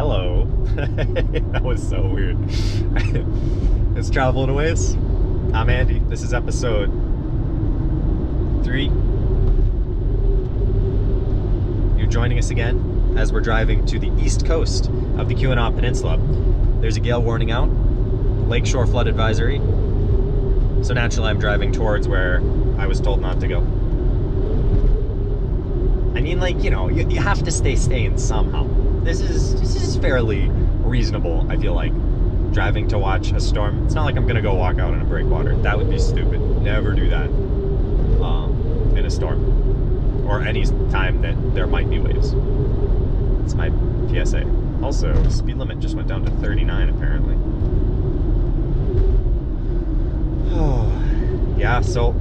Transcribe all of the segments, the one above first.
Hello. That was so weird. It's Traveling Aways. I'm Andy. This is episode 3. You're joining us again as we're driving to the east coast of the Keweenaw Peninsula. There's a gale warning out, lakeshore flood advisory. So naturally I'm driving towards where I was told not to go. I mean, like, you have to stay sane somehow. This is fairly reasonable, I feel like. Driving to watch a storm. It's not like I'm gonna go walk out in a breakwater. That would be stupid. Never do that in a storm. Or any time that there might be waves. It's my PSA. Also, speed limit just went down to 39 apparently. Oh, yeah, so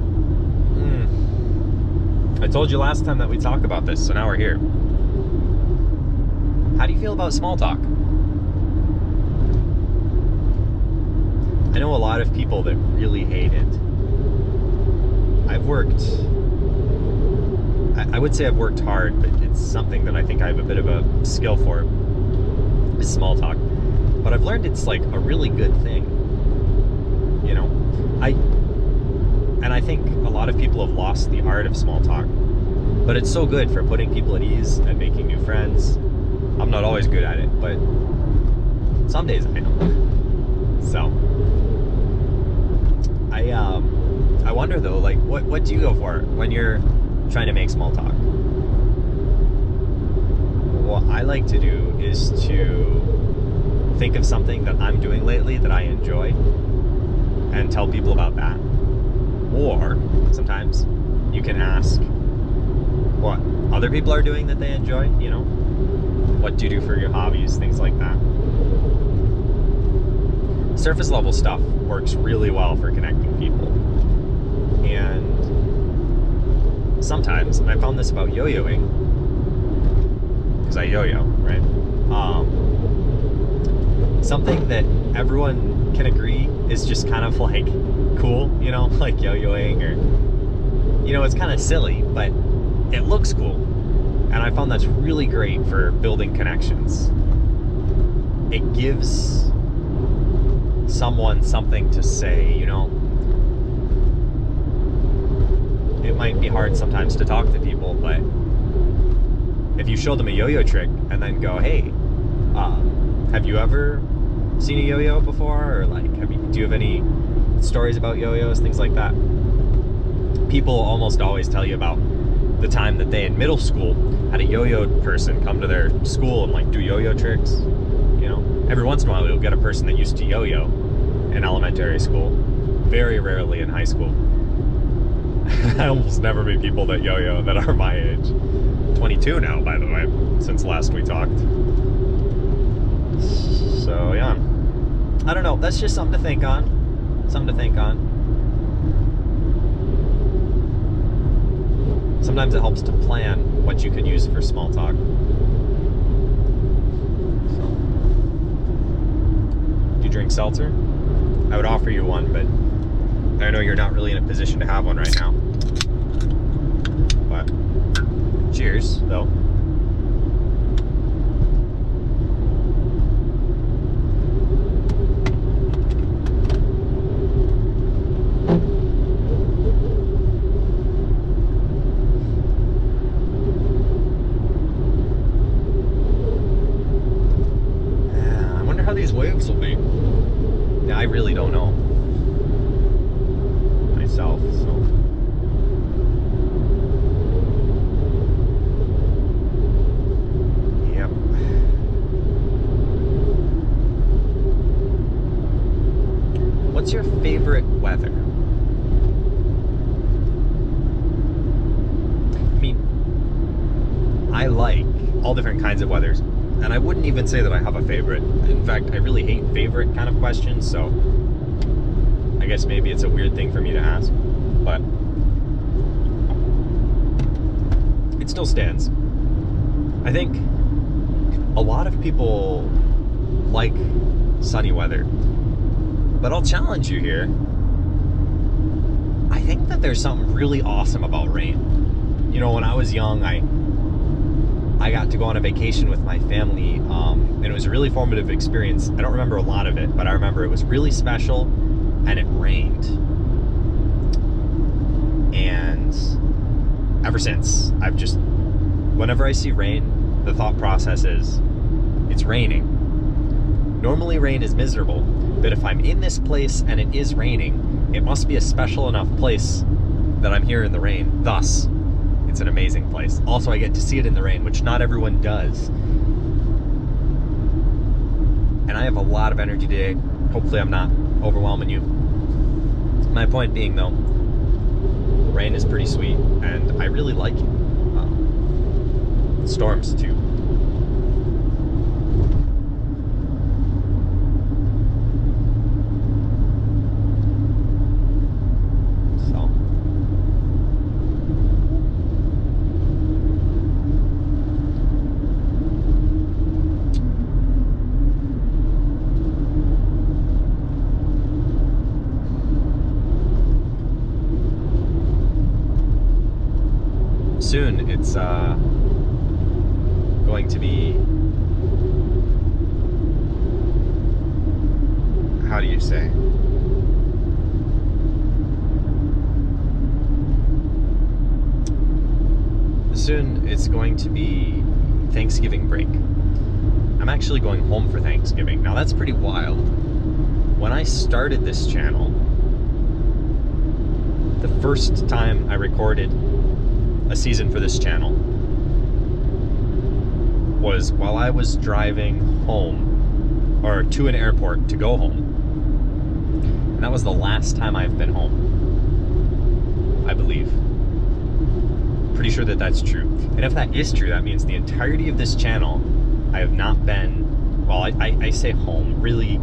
I told you last time that we'd talk about this, so now we're here. How do you feel about small talk? I know a lot of people that really hate it. I would say I've worked hard, but it's something that I think I have a bit of a skill for, is small talk. But I've learned it's like a really good thing. I think a lot of people have lost the art of small talk, but it's so good for putting people at ease and making new friends. I'm not always good at it, but some days I am. So, I wonder though, like, what do you go for when you're trying to make small talk? What I like to do is to think of something that I'm doing lately that I enjoy and tell people about that. Or sometimes you can ask what other people are doing that they enjoy, what do you do for your hobbies, things like that. Surface level stuff works really well for connecting people. And sometimes, and I found this about yo-yoing, because I yo-yo, right? Something that everyone can agree is just kind of like cool, like yo-yoing, or, it's kind of silly, but it looks cool. And I found that's really great for building connections. It gives someone something to say, It might be hard sometimes to talk to people, but if you show them a yo-yo trick and then go, hey, have you ever seen a yo-yo before? Or like, do you have any stories about yo-yos, things like that? People almost always tell you about the time that they in middle school had a yo-yo person come to their school and like do yo-yo tricks. Every once in a while you'll get a person that used to yo-yo in elementary school. Very rarely in high school. I almost never meet people that yo-yo that are my age. 22 now, by the way, since last we talked. So yeah, I don't know. That's just something to think on. Sometimes it helps to plan what you could use for small talk. So, do you drink seltzer? I would offer you one, but I know you're not really in a position to have one right now. But cheers, though. These waves will be. Yeah, I really don't know myself, so yep. What's your favorite weather? I mean, I like all different kinds of weathers. And I wouldn't even say that I have a favorite. In fact, I really hate favorite kind of questions, so I guess maybe it's a weird thing for me to ask. But it still stands. I think a lot of people like sunny weather. But I'll challenge you here. I think that there's something really awesome about rain. When I was young, I I got to go on a vacation with my family, and it was a really formative experience. I don't remember a lot of it, but I remember it was really special, and it rained. And ever since, whenever I see rain, the thought process is, it's raining. Normally rain is miserable, but if I'm in this place and it is raining, it must be a special enough place that I'm here in the rain. Thus, it's an amazing place. Also, I get to see it in the rain, which not everyone does. And I have a lot of energy today. Hopefully I'm not overwhelming you. My point being, though, rain is pretty sweet, and I really like it. Storms, too. Soon it's going to be, how do you say, soon it's going to be Thanksgiving break. I'm actually going home for Thanksgiving. Now that's pretty wild. When I started this channel, the first time I recorded a season for this channel was while I was driving home, or to an airport to go home. And that was the last time I've been home, I believe. Pretty sure that that's true. And if that is true, that means the entirety of this channel I have not been, well, I say home, really,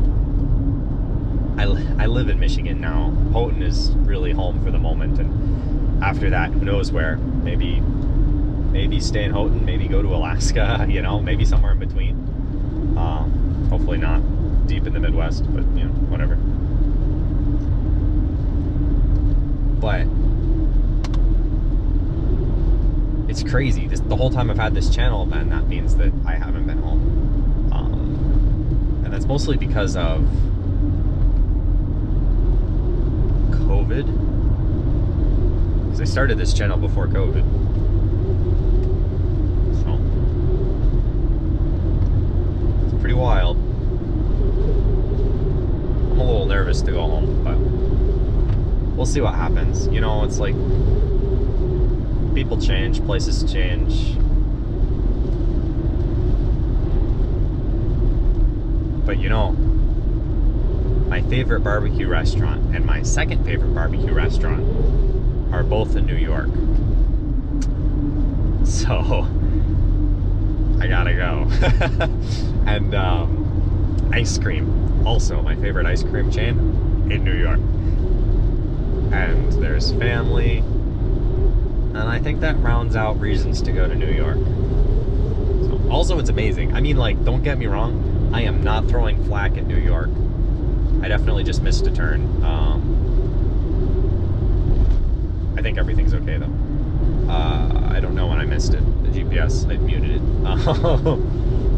I live in Michigan now. Houghton is really home for the moment, and after that, who knows where. Maybe stay in Houghton, maybe go to Alaska, you know, maybe somewhere in between. Hopefully not deep in the Midwest, but, you know, whatever. But it's crazy. The whole time I've had this channel, man, that means that I haven't been home. And that's mostly because of COVID. I started this channel before COVID. So it's pretty wild. I'm a little nervous to go home, but we'll see what happens. You know, it's like people change, places change. But you know, my favorite barbecue restaurant and my second favorite barbecue restaurant are both in New York. So I gotta go. And ice cream, also my favorite ice cream chain in New York. And there's family, and I think that rounds out reasons to go to New York. So, also, it's amazing. I mean, like, don't get me wrong, I am not throwing flack at New York. I definitely just missed a turn. I think everything's okay, though. I don't know when I missed it. The GPS, I muted it.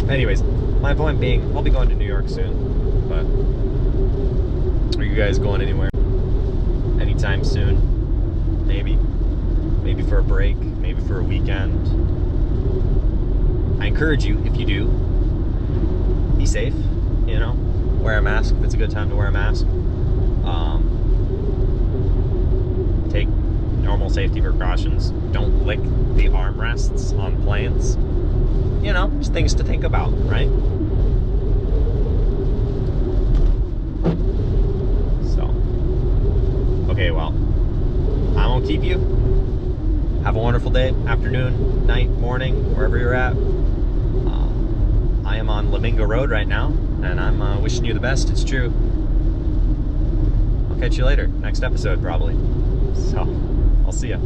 Anyways, my point being, I'll be going to New York soon. But are you guys going anywhere anytime soon? Maybe for a break, maybe for a weekend. I encourage you, if you do, be safe, you know, wear a mask if it's a good time to wear a mask. Take normal safety precautions. Don't lick the armrests on planes. You know, just things to think about, right? So, okay, well, I won't keep you. Have a wonderful day, afternoon, night, morning, wherever you're at. I am on Lamingo Road right now, and I'm wishing you the best. It's true. I'll catch you later. Next episode, probably. So, I'll see ya.